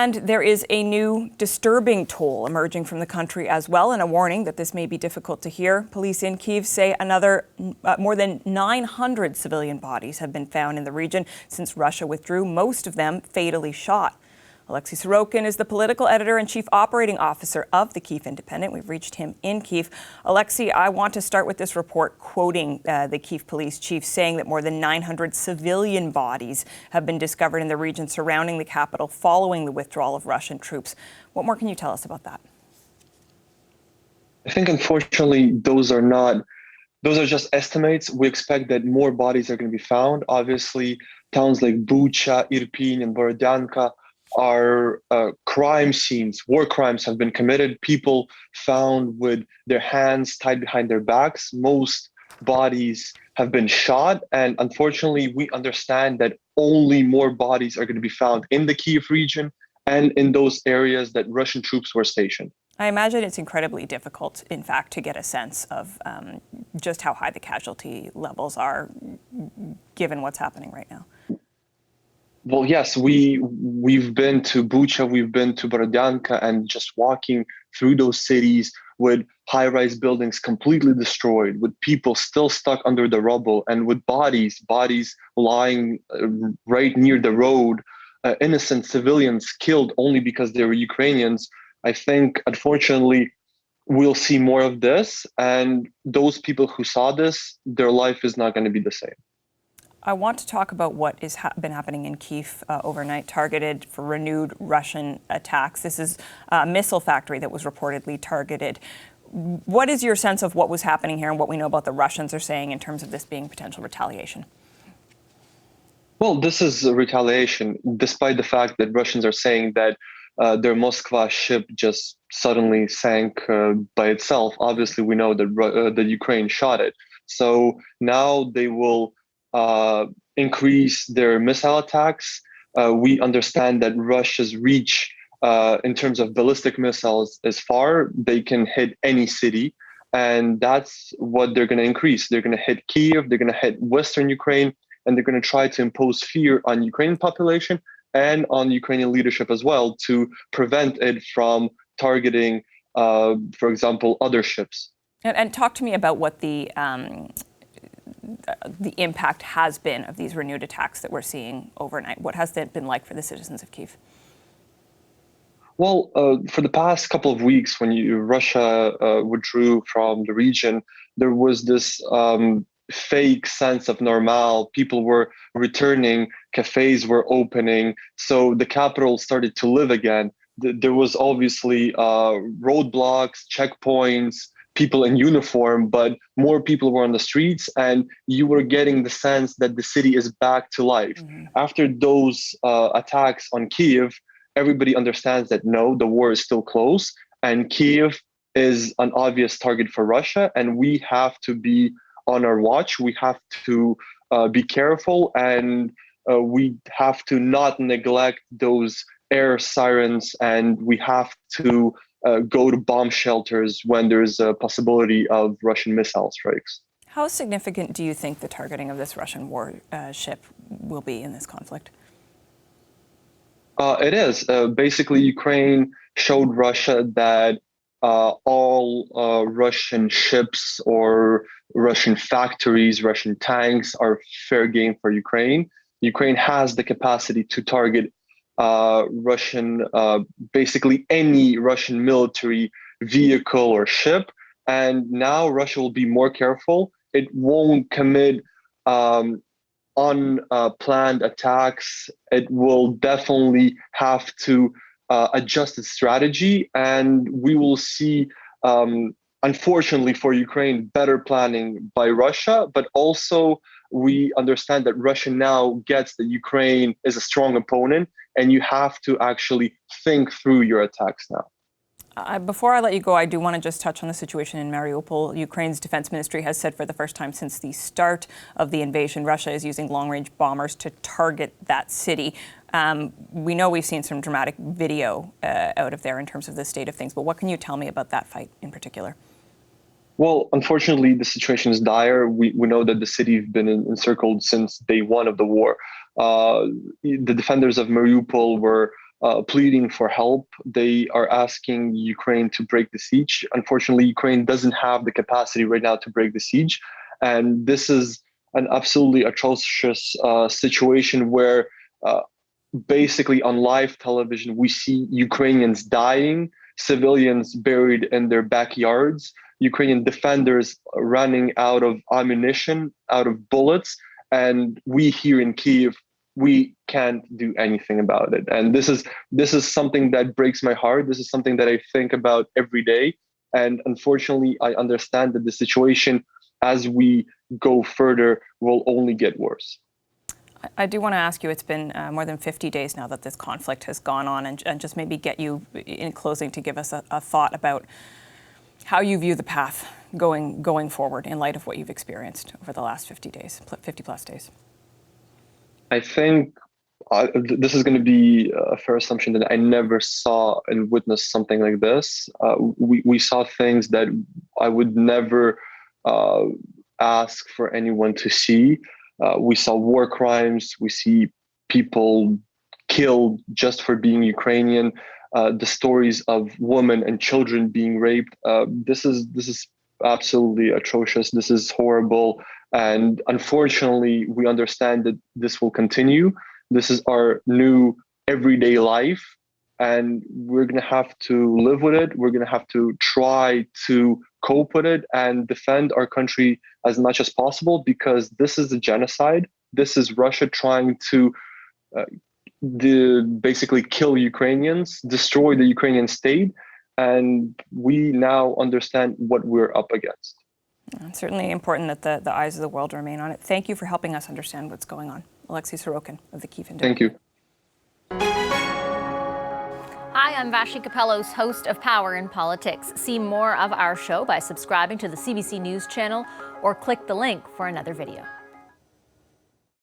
And there is a new disturbing toll emerging from the country as well, and a warning that this may be difficult to hear. Police in Kyiv say another more than 900 civilian bodies have been found in the region since Russia withdrew, most of them fatally shot. Oleksiy Sorokin is the political editor and chief operating officer of the Kyiv Independent. We've reached him in Kyiv. Oleksiy, I want to start with this report quoting the Kyiv police chief saying that more than 900 civilian bodies have been discovered in the region surrounding the capital following the withdrawal of Russian troops. What more can you tell us about that? I think, unfortunately, those are just estimates. We expect that more bodies are going to be found. Obviously, towns like Bucha, Irpin, and Borodyanka are crime scenes. War crimes have been committed. People found with their hands tied behind their backs. Most bodies have been shot. And unfortunately, we understand that only more bodies are going to be found in the Kyiv region and in those areas that Russian troops were stationed. I imagine it's incredibly difficult, in fact, to get a sense of just how high the casualty levels are, given what's happening right now. Well, yes, we've been to Bucha, we've been to Borodyanka, and just walking through those cities with high-rise buildings completely destroyed, with people still stuck under the rubble, and with bodies lying right near the road, innocent civilians killed only because they were Ukrainians. I think, unfortunately, we'll see more of this, and those people who saw this, their life is not going to be the same. I want to talk about what has been happening in Kyiv overnight, targeted for renewed Russian attacks. This is a missile factory that was reportedly targeted. What is your sense of what was happening here and what we know about the Russians are saying in terms of this being potential retaliation? Well, this is a retaliation, despite the fact that Russians are saying that their Moskva ship just suddenly sank by itself. Obviously, we know that Ukraine shot it. So now they will increase their missile attacks. We understand that Russia's reach in terms of ballistic missiles is far. They can hit any city, and that's what they're going to increase. They're going to hit Kyiv, they're going to hit Western Ukraine, and they're going to try to impose fear on Ukrainian population and on Ukrainian leadership as well to prevent it from targeting, for example, other ships. And talk to me about what the impact has been of these renewed attacks that we're seeing overnight. What has that been like for the citizens of Kyiv? Well, for the past couple of weeks, when Russia withdrew from the region, there was this fake sense of normal. People were returning, cafes were opening, so the capital started to live again. There was obviously roadblocks, checkpoints, people in uniform, but more people were on the streets, and you were getting the sense that the city is back to life. Mm-hmm. After those attacks on Kyiv, everybody understands that no, the war is still close, and Kyiv is an obvious target for Russia, and we have to be on our watch. We have to be careful, and we have to not neglect those air sirens, and we have to go to bomb shelters when there's a possibility of Russian missile strikes. How significant do you think the targeting of this Russian warship will be in this conflict? It is. Basically, Ukraine showed Russia that all Russian ships or Russian factories, Russian tanks are fair game for Ukraine. Ukraine has the capacity to target Russian, basically any Russian military vehicle or ship. And now Russia will be more careful. It won't commit unplanned attacks. It will definitely have to adjust its strategy. And we will see, unfortunately for Ukraine, better planning by Russia, but also we understand that Russia now gets that Ukraine is a strong opponent, and you have to actually think through your attacks now. Before I let you go, I do want to just touch on the situation in Mariupol. Ukraine's defense ministry has said for the first time since the start of the invasion, Russia is using long-range bombers to target that city. We know we've seen some dramatic video out of there in terms of the state of things, but what can you tell me about that fight in particular? Well, unfortunately, the situation is dire. We know that the city has been encircled since day one of the war. The defenders of Mariupol were pleading for help. They are asking Ukraine to break the siege. Unfortunately, Ukraine doesn't have the capacity right now to break the siege. And this is an absolutely atrocious situation where basically on live television, we see Ukrainians dying, civilians buried in their backyards, Ukrainian defenders running out of ammunition, out of bullets. And we here in Kyiv, we can't do anything about it. And this is something that breaks my heart. This is something that I think about every day. And unfortunately, I understand that the situation, as we go further, will only get worse. I do want to ask you, it's been more than 50 days now that this conflict has gone on, and just maybe get you in closing to give us a thought about how you view the path going forward in light of what you've experienced over the last 50 plus days. I think this is going to be a fair assumption that I never saw and witnessed something like this. We saw things that I would never ask for anyone to see. We saw war crimes. We see people killed just for being Ukrainian. The stories of women and children being raped. This is absolutely atrocious. This is horrible. And unfortunately, we understand that this will continue. This is our new everyday life. And we're going to have to live with it. We're going to have to try to cope with it and defend our country as much as possible, because this is a genocide. This is Russia trying to basically kill Ukrainians, destroy the Ukrainian state. And we now understand what we're up against. It's certainly important that the eyes of the world remain on it. Thank you for helping us understand what's going on. Oleksiy Sorokin of the Kyiv Independent. Thank you. Hi, I'm Vashi Capellos, host of Power in Politics. See more of our show by subscribing to the CBC News channel or click the link for another video.